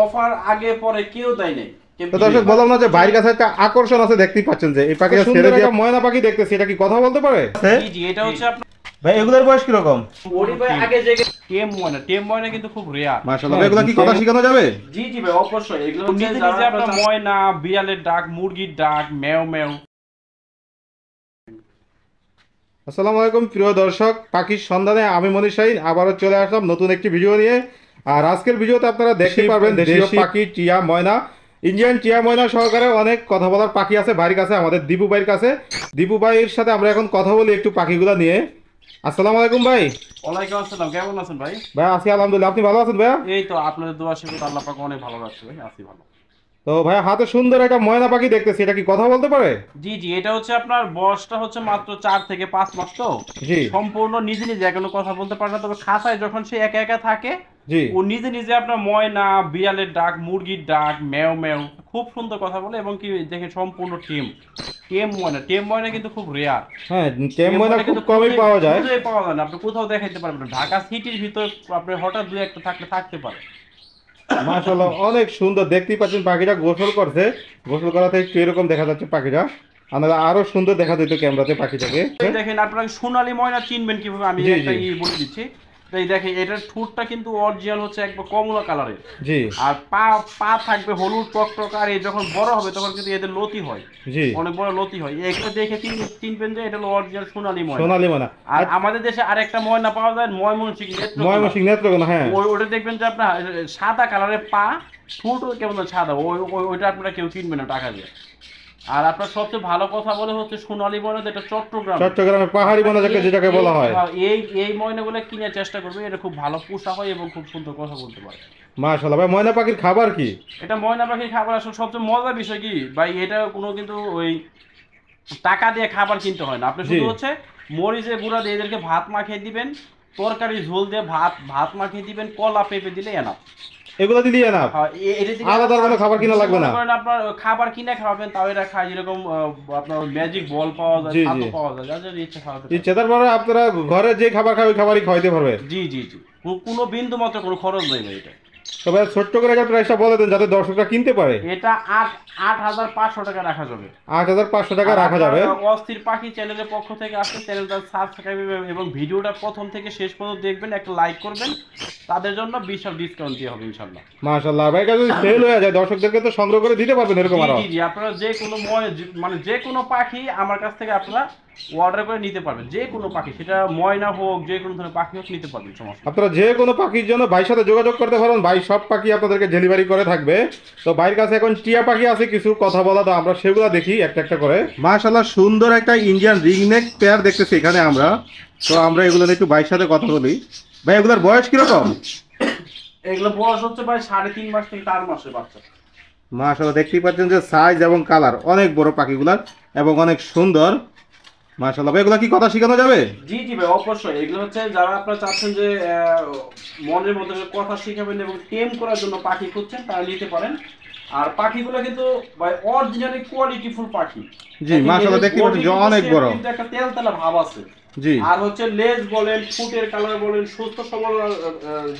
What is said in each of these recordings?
Offer আগে পরে কেউ দেয় নাই। তো দর্শক বললাম না যে বাইরের কাছে একটা আকর্ষণ আছে, দেখতেই পাচ্ছেন যে এই পাখিটা ছেড়ে দিয়ে ময়না পাখি দেখতেছি, এটা কি কথা বলতে পারে? জি জি, এটা হচ্ছে আপনার ভাই এগুলোর বয়স কি রকম? ওডি ভাই আগে যে টেম ময়না কিন্তু খুব রেয়ার। মাশাআল্লাহ ভাই, এগুলো কি কথা শেখানো যাবে? জি জি ভাই, অবশ্যই। এগুলো হচ্ছে যারা আপনার ময়না, বিড়ালের ডাক, মুরগির ডাক, ম্যাও ম্যাও। আসসালামু আলাইকুম প্রিয় দর্শক, পাখির সন্ধানে আমি মনির শাহিন আবারও চলে আসলাম নতুন একটি ভিডিও নিয়ে। আর আজকের ভিডিওতে আপনারা দেখতে পারবেন দেশীয় পাখি টিয়া ময়না, ইন্ডিয়ান টিয়া ময়না সহকারে অনেক কথা বলার পাখি আছে ভাইয়ের কাছে, আমাদের দীপু ভাইয়ের কাছে। দীপু ভাইয়ের সাথে আমরা এখন কথা বলি একটু পাখিগুলো নিয়ে। আসসালামু আলাইকুম ভাই। ওয়ালাইকুম আসসালাম, কেমন আছেন ভাই? ভাই আছি আলহামদুলিল্লাহ, আপনি ভালো আছেন ভাইয়া? এই তো আপনাদের দোয়া শেষে আল্লাহ পাক অনেক ভালো রাখছে ভাই, আছি ভালো। তো ভাই হাতে সুন্দর একটা ময়না পাখি দেখতেছি, এটা কি কথা বলতে পারে? জি জি, এটা হচ্ছে আপনার বয়সটা হচ্ছে মাত্র 4 থেকে 5 মাস। তো জি, সম্পূর্ণ নিজে নিজে এখনো কথা বলতে পারে না, তবে খাঁচায় যখন সে একা একা থাকে জি, ও নিজে নিজে আপনার ময়না, বিড়ালের ডাক, মুরগির ডাক, ম্যাও ম্যাও খুব সুন্দর কথা বলে। এবং কি দেখেন সম্পূর্ণ টেম ময়না কিন্তু খুব রেয়ার। হ্যাঁ টেম ময়না খুব কমই পাওয়া যায়। পাওয়া যায় না, আপনি কোথাও দেখাইতে পারবেন না। ঢাকা সিটির ভিতর আপনি হঠাৎ দুই একটা থাকতে পারে। মাশাআল্লাহ অনেক সুন্দর, দেখতেই পাচ্ছেন পাখিটা গোসল করছে, গোসল করাতে একটু এরকম দেখা যাচ্ছে পাখিটা, আমরা আরো সুন্দর দেখা যেত ক্যামেরাতে পাখিটাকে। এই দেখেন আপনারা সোনালী ময়না চিনবেন কিভাবে, আমি জি, একটা জি। বলে দিচ্ছি। এই দেখেন এটার ঠোঁটটা কিন্তু অরিজিনাল হচ্ছে একবার কমলা কালারের। জি, আর পা পা থাকবে হলুদ টকটক। আর এই যখন বড় হবে তখন কিন্তু এদের লতি হয়, জি, অনেক বড় লতি হয়। এগুলো দেখে চিনবেন যে এটা হলো অরিজিনাল সোনালী ময়না। সোনালী ময়না। আর আমাদের দেশে আরেকটা ময়না পাওয়া যায় ময়মনসিংহ, ময়মনসিংহ নেত্রকোনা। হ্যাঁ, ওটা দেখবেন যে আপনার সাদা কালারের পা, ঠোঁট কেমন সাদা, ওইটা আপনারা কেউ চিনবেন না টাকা দিয়ে। আর আপনার সবচেয়ে ভালো কথা বলে হচ্ছে সোনালী ময়না, যেটা চট্টগ্রামের পাহাড়ি ময়না যেটাকে বলা হয়। এই ময়নাগুলো কিনে চেষ্টা করবে, এটা খুব ভালো পোষা হয় এবং খুব সুন্দর কথা বলতে পারে। মাশাআল্লাহ ভাই, ময়না পাখির খাবার কি? এটা ময়না পাখির খাবার আসলে সবচেয়ে মজার বিষয় কি ভাই, এটা কোনো কিন্তু ওই টাকা দিয়ে খাবার কিনতে হয় না। আপনি শুধু হচ্ছে মরিচের গুঁড়া দিয়ে এদেরকে ভাত মাখিয়ে দিবেন, তরকারি ঝোল দিয়ে ভাত মাখিয়ে দিবেন, কলা পেঁপে দিলে এনাফ। এগুলো দিলেই এনাফ, আলাদা কোনো খাবার কিনা লাগবে না। আপনার খাবার কিনে খাওয়াবেন তাও এরা খায়, যেরকম আপনার ম্যাজিক বল পাওয়া যায়, ছাতু পাওয়া যায়, যার ইচ্ছা খাওয়াতে পারে। ইচ্ছে তারপরে আপনারা ঘরে যে খাবার খাবে খাবারই খাওয়াইতে পারবে। জি জি জি, কোনো বিন্দু মাত্র কোনো খরচ নেই ভাই এটা। তবে ছোট্ট করে একটা প্রাইসটা বলে দেন যাতে দর্শকরা কিনতে পারে। এটা 8,500 টাকা রাখা যাবে। 8,500 টাকা রাখা যাবে। অস্থির পাখি চ্যানেলের পক্ষ থেকে আসলে চ্যানেলটা সাবস্ক্রাইব এবং ভিডিওটা প্রথম থেকে শেষ পর্যন্ত দেখবেন, একটা লাইক করবেন, তাদের জন্য বিশাল ডিসকাউন্ট দিয়ে হবে ইনশাআল্লাহ। মাশাআল্লাহ ভাই, যদি সেল হয়ে যায় দর্শকদেরকে তো সংগ্রহ করে দিতে পারবেন এরকম আরো। জি জি, আপনারা যে কোনো মানে যে কোনো পাখি আমার কাছ থেকে আপনারা অর্ডার করে নিতে পারবেন, যে কোনো পাখি, সেটা ময়না হোক, যে কোনো ধরনের পাখি হোক নিতে পারবেন, সমস্যা। আপনারা যে কোনো পাখির জন্য ভাইয়ের সাথে যোগাযোগ করতে পারেন, ভাই সব পাখি আপনাদেরকে ডেলিভারি করে থাকবে। তো ভাইয়ের কাছে এখন টিয়া পাখি আছে কিছু কথা বলা, তো আমরা সেগুলো দেখি একটা একটা করে। মাশাআল্লাহ সুন্দর একটা ইন্ডিয়ান রিংনেক পেয়ার দেখতেছি এখানে আমরা। তো আমরা এগুলো নিয়ে একটু ভাইয়ের সাথে কথা বলি। ভাই এগুলোর বয়স কিরকম? এগুলো বয়স হচ্ছে ভাই 3.5 মাস থেকে 4 মাসের বাচ্চা। মাশাআল্লাহ দেখতেই পাচ্ছেন যে সাইজ এবং কালার অনেক বড় পাখিগুলার এবং অনেক সুন্দর। মাশাআল্লাহ ভাই, এগুলো কি কথা শেখানো যাবে? জি জি ভাই, অবশ্যই। এগুলো হচ্ছে যারা আপনারা চাচ্ছেন যে মনের মধ্যে কথা শিখাবেন এবং টেম করার জন্য পাখি খুঁজছেন, তারা নিতে পারেন। আর পাখিগুলো কিন্তু ভাই অরিজিনালি কোয়ালিটিফুল পাখি। জি মাশাআল্লাহ দেখতে পাচ্ছেন যে অনেক বড়, কিন্তু একটা তেলতেলা ভাব আছে। জি, আর হচ্ছে লেজ বলেন, ফুটের কালার বলেন, সুস্থ সবল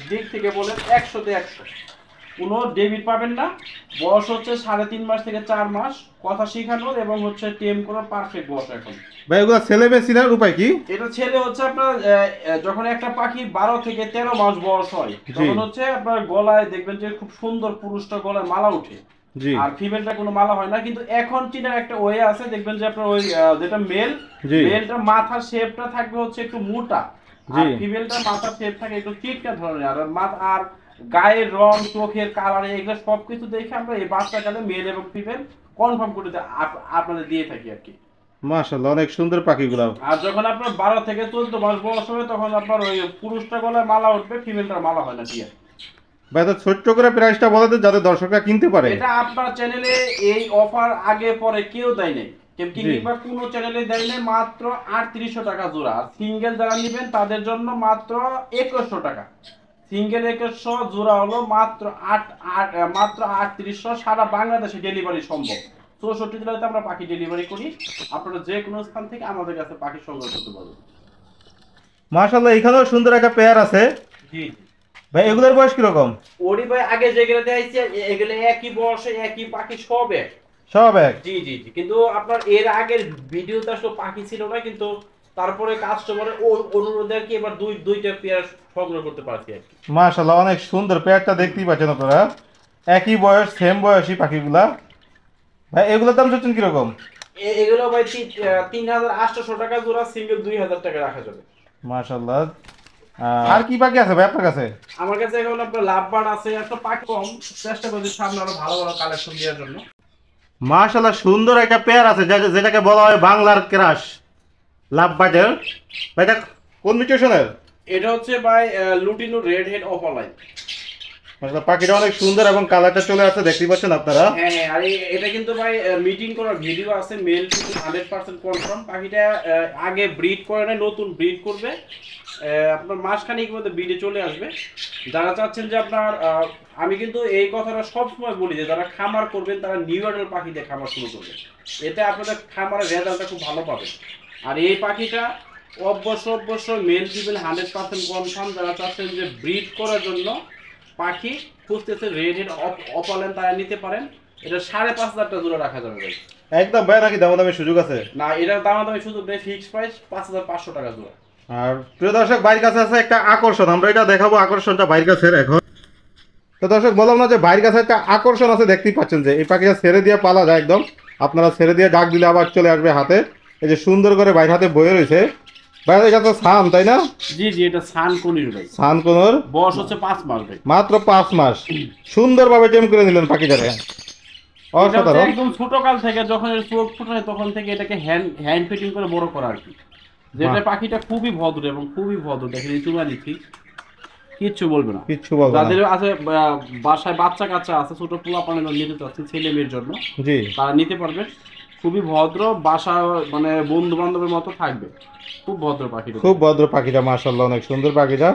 দিক থেকে বলেন 100-তে 100, কোনো ডেবিট পাবেন না। বয়স হচ্ছে 3.5 মাস থেকে 4 মাস, কথা শেখানোর এবং হচ্ছে টেম করার পারফেক্ট বয়স এখন। ভাই এগুলো ছেলে মেয়ে চিনার উপায় কি? এটা ছেলে হচ্ছে আপনার যখন একটা পাখি 12 থেকে 13 মাস বয়স হয় তখন হচ্ছে আপনার গলায় দেখবেন যে খুব সুন্দর পুরুষটা গলায় মালা উঠে, আর ফিমেলটা কোনো মালা হয় না। কিন্তু এখন চিনার একটা ওয়ে আছে, দেখবেন যে আপনার ওই যেটা মেলটা মাথার শেপটা থাকবে হচ্ছে একটু মোটা, আর ফিমেলটা মাথার শেপ থাকে একটু চিকটা ধরনের। আর গায়ের রং, চোখের কালার, এগুলো সবকিছু দেখে আমরা এই বাচ্চাকালে মেল এবং ফিমেল কনফার্ম করে আপনাদের দিয়ে থাকি আর কি। মাশাআল্লাহ অনেক সুন্দর পাখিগুলো। আর যখন আপনার 12 থেকে 14 মাস বয়স হবে তখন আপনার ওই পুরুষটা গলায় মালা উঠবে, ফিমেলটার মালা হয় না দিয়ে। ভাই তো ছোট্ট করে প্রাইসটা বলে দেন যাতে দর্শকরা কিনতে পারে। এটা আপনার চ্যানেলে এই অফার আগে পরে কেউ দেয় নাই, কিংবা কোনো চ্যানেলে দেয় নাই। মাত্র 3800 টাকা জোড়া। আর সিঙ্গেল যারা নেবেন তাদের জন্য মাত্র 2100 টাকা। সিঙ্গেল 2100, জোড়া হলো মাত্র 3800। সারা বাংলাদেশে ডেলিভারি সম্ভব। 64 জেলাতে আমরা পাখি ডেলিভারি করি, আপনারা যে কোনো স্থান থেকে আমাদের কাছে পাখি সংগ্রহ করতে পারবেন। মাশাআল্লাহ এখানেও সুন্দর একটা পেয়ার আছে। জি, ভাই এগুলোর বয়স কিরকম? ওডি ভাই আগে যেগুলো দেখাইছি এগুলো একই বয়সে একই পাখি সব এক। সব এক? জি জি জি। কিন্তু আপনার এর আগের ভিডিওতে আসলে পাখি ছিল না, কিন্তু তারপরে কাস্টমারের অনুরোধে আর কি এবার দুইটা পেয়ার সংগ্রহ করতে পারছি আর কি। মাশাআল্লাহ, অনেক সুন্দর পেয়ারটা দেখতেই পাচ্ছেন আপনারা, একই বয়স সেম বয়সী পাখিগুলা। ভাই এগুলোর দাম চাচ্ছেন কিরকম? এগুলো ভাই ৩,৮০০ টাকা জোড়া, সিঙ্গেল ২,০০০ টাকা রাখা যাবে। মাশাআল্লাহ। আর কি পাখি আছে ভাই আপনার কাছে? আমার কাছে এখন আপনার লাভবার্ড আছে, একটা পাখি কম, চেষ্টা করছি সামনে আরো ভালো ভালো কালেকশন দেওয়ার জন্য। মাশাআল্লাহ, সুন্দর একটা পেয়ার আছে যেটাকে বলা হয় বাংলার ক্রাশ, লাভবার্ডের। ভাই এটা কোন মিউটেশনের? এটা হচ্ছে ভাই লুটিনো রেড হেড অফলাইন। মাশাআল্লাহ, পাখিটা অনেক সুন্দর এবং কালারটা চলে আসছে, দেখতেই পাচ্ছেন আপনারা। হ্যাঁ হ্যাঁ, আর এটা কিন্তু ভাই মিটিং করার ভিডিও আছে, মেল কিন্তু 100% কনফার্ম। পাখিটা আগে ব্রিড করে না, নতুন ব্রিড করবে, আপনার মাসখানেক মধ্যে ব্রিডে চলে আসবে। যারা চাচ্ছেন যে আপনার আমি কিন্তু এই কথাটা সবসময় বলি যে যারা খামার করবেন তারা নিউ অ্যাডাল্ট পাখি দিয়ে খামার শুরু করবেন, এতে আপনাদের খামারের রেজাল্টটা খুব ভালো পাবেন। আর এই পাখিটা অবশ্য মেল ফিমেল 100% কনফার্ম। যারা চাচ্ছেন যে ব্রিড করার জন্য পাখি খুঁজতেছে রেড হেড অপালেন, তারা নিতে পারেন। এটা 5,500 জোড়া রাখা যাবে ভাই। একদম ভাই, নাকি দামাদামি সুযোগ আছে? না, এটার দামাদামি সুযোগ নেই, ফিক্সড প্রাইস 5,500 টাকা জোড়া। আর প্রিয় দর্শক, বাইরের কাছে আছে একটা আকর্ষণ, আমরা এটা দেখাবো আকর্ষণটা বাইরের কাছে এখন। তো দর্শক, বললাম না যে বাইরের কাছে একটা আকর্ষণ আছে, দেখতেই পাচ্ছেন যে এই পাখিটা ছেড়ে দিয়ে পালা যায় একদম। আপনারা ছেড়ে দিয়ে ডাক দিলে আবার চলে আসবে হাতে। এই যে সুন্দর করে বাইরের হাতে বয়ে রয়েছে। ভাই এটা তো সান, তাই না? জি জি, এটা সান কোনির ভাই। সান কোনর, বয়স হচ্ছে 5 মাস ভাই। মাত্র 5 মাস। সুন্দরভাবে টেম করে নিলেন পাখিটারে, অসাধারণ। একদম ছোট কাল থেকে যখন এর চোখ ফুটে তখন থেকে এটাকে হ্যান্ড ফিটিং করে বড় করা আর কি। যেটা পাখিটা খুবই ভদ্র এবং খুবই ভদ্র, দেখেন এই চুমা দিচ্ছি, কিচ্ছু বলবে না, কিচ্ছু বলবে না। যাদের আছে বাসায় বাচ্চা কাচ্চা আছে, ছোট পোলা পানি নিতে চাচ্ছে ছেলে মেয়ের জন্য, জি তারা নিতে পারবেন। খুবই ভদ্র, বাসা মানে বন্ধু বান্ধবের মতো থাকবে, খুব ভদ্র পাখিটা, খুব ভদ্র পাখিটা, মাশাআল্লাহ অনেক সুন্দর পাখিটা।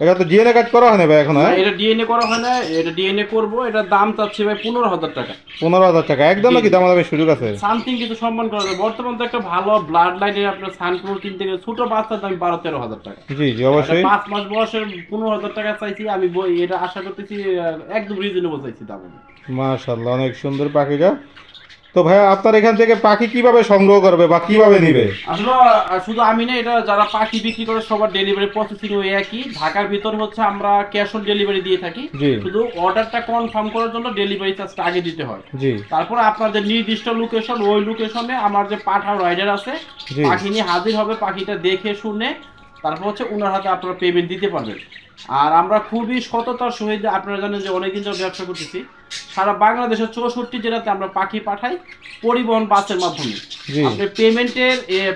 এটা তো ডিএনএ কাট করা হয় না ভাই এখন? এটা ডিএনএ করা হয় না, এটা ডিএনএ করবো। এটার দাম চাচ্ছি ভাই 15,000 টাকা। 15,000 টাকা একদম, নাকি দামাদামি সুযোগ আছে? সামথিং কিছু সম্মান করা যায়। বর্তমান তো একটা ভালো ব্লাড লাইনে আপনার সানপ্রো কিনতে গেলে ছোট বাচ্চার দাম 12-13,000 টাকা। জি জি অবশ্যই। 5 মাস বয়সের 15,000 টাকা চাইছি আমি, এটা আশা করতেছি একদম রিজনেবল চাইছি দাম। মাশাআল্লাহ, অনেক সুন্দর পাখিটা। তো ভাই আপনার এখান থেকে পাখি কিভাবে সংগ্রহ করবে বা কিভাবে নিবে? আসলে শুধু আমি না, এটা যারা পাখি বিক্রি করে সবার ডেলিভারি প্রসেসিং ওই একই। ঢাকার ভিতর হচ্ছে আমরা ক্যাশ অন ডেলিভারি দিয়ে থাকি, শুধু অর্ডারটা কনফার্ম করার জন্য ডেলিভারি চার্জটা আগে দিতে হয়। জি, তারপর আপনাদের নির্দিষ্ট লোকেশন, ওই লোকেশনে আমার যে পাঠাও রাইডার আছে পাখি নিয়ে হাজির হবে, পাখিটা দেখে শুনে তারপর হচ্ছে ওনার হাতে আপনারা পেমেন্ট দিতে পারবেন। আর আমরা খুবই সততার সহিত, আপনারা জানেন যে অনেকদিন ধরে ব্যবসা করতেছি, সারা বাংলাদেশের 64 জেলাতে আমরা পাখি পাঠাই পরিবহন বাসের মাধ্যমে। আপনি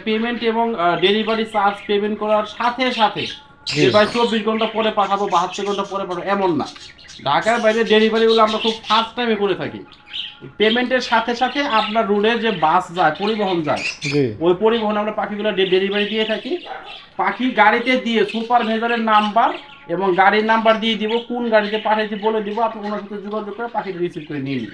পেমেন্ট এবং ডেলিভারি চার্জ পেমেন্ট করার সাথে সাথে ভাই 24 ঘন্টা পরে পাঠাবো, 72 ঘন্টা পরে পাঠাবো এমন না। ঢাকার বাইরে ডেলিভারিগুলো আমরা খুব ফাস্ট টাইমে করে থাকি। পেমেন্টের সাথে সাথে আপনার রুটে যে বাস যায়, পরিবহন যায়, ওই পরিবহনে আমরা পাখিগুলো ডেলিভারি দিয়ে থাকি। পাখি গাড়িতে দিয়ে সুপারভাইজারের নাম্বার এবং গাড়ির নাম্বার দিয়ে দিব, কোন গাড়িতে পাঠাইতে বলে দিব, আপনি ওনার সাথে যোগাযোগ করে পাখিটা রিসিভ করে নিয়ে নিন।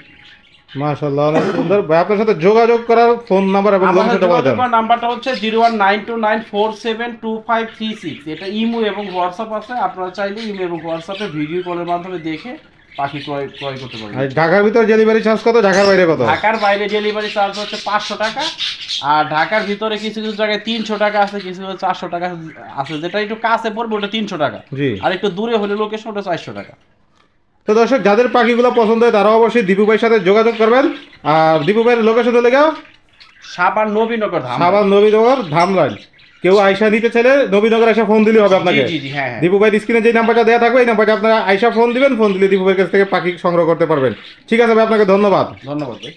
মাশাআল্লাহ, অনেক সুন্দর। ভাই আপনার সাথে যোগাযোগ করার ফোন নাম্বার এবং লোকেশনটা বলে দেন। নাম্বারটা হচ্ছে 019294725336। এটা ইমো এবং হোয়াটসঅ্যাপ আছে, আপনারা চাইলে ইমো এবং হোয়াটসঅ্যাপে ভিডিও কলের মাধ্যমে দেখে পাখি ক্রয় করতে পারবেন। ঢাকার ভিতরে ডেলিভারি চার্জ কত? ঢাকার বাইরে কত? ঢাকার বাইরে ডেলিভারি চার্জ হচ্ছে 500 টাকা, আর ঢাকার ভিতরে কিছু কিছু জায়গায় 300 টাকা আছে, কিছু 400 টাকা আছে। যেটা একটু কাছে পড়বে ওটা 300 টাকা, আর একটু দূরে হলে লোকেশন ওটা 400 টাকা। তো দর্শক, যাদের পাখিগুলো পছন্দ হয় তারা অবশ্যই দীপু ভাইয়ের সাথে যোগাযোগ করবেন। আর দীপু ভাইয়ের লোকেশন হলে সাভার নবীনগর ধামরাই। কেউ আয়সা নিতে চাইলে নবীনগর আয়সা ফোন দিলে হবে আপনাকে। দীপু ভাইয়ের স্ক্রিনে যে নাম্বারটা দেওয়া থাকবে এই নাম্বারটা আপনারা আয়সা ফোন দিবেন, ফোন দিলে দীপু ভাইয়ের কাছ থেকে পাখি সংগ্রহ করতে পারবেন। ঠিক আছে ভাই, আপনাকে ধন্যবাদ। ধন্যবাদ ভাই।